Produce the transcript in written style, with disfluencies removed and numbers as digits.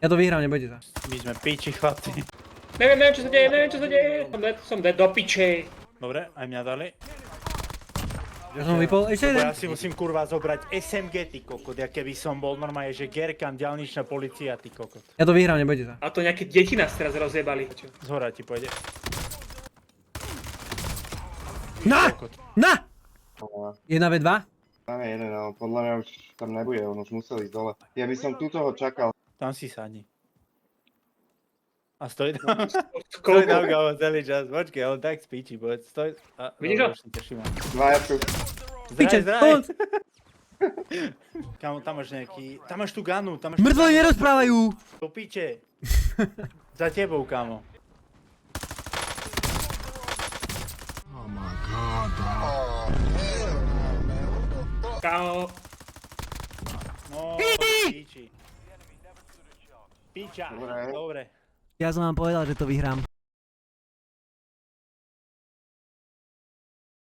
Ja to vyhrám, nebojte sa. My sme piči, chlapci. Neviem, čo sa deje. Som dead do piče. Dobre, aj mňa dali. Ja som vypol, ešte Lebo jeden. ja si musím kurva zobrať SMG, ty kokot. Ja keby som bol normálne, že Gerkan, diaľničná policia, ty kokot. Ja to vyhrám, nebojte sa. A to nejaké deti nás teraz rozjebali. Zhora ti pôjde. Na! Kokot. Na! No, 1v2? tam je jeden, ale podľa mňa už tam nebude, on už musel ísť dole. Ja by som tu toho čakal. Tam si sadni. A stoj tam. Stoj tam, kámo, celý čas. Počkej, on tak spíči, povedz. Stoj. Vidíš ho? Teším. Dvaja tu. Piče, Zdraj, pomoc! Kámo, tam máš nejaký... Tam máš tú ganu, tam máš... Mŕtvoli nerozprávajú! Do piče. Za tebou, kámo. Kámo. No, piči. Piča, Dobre. dobre. Ja som vám povedal, že to vyhrám.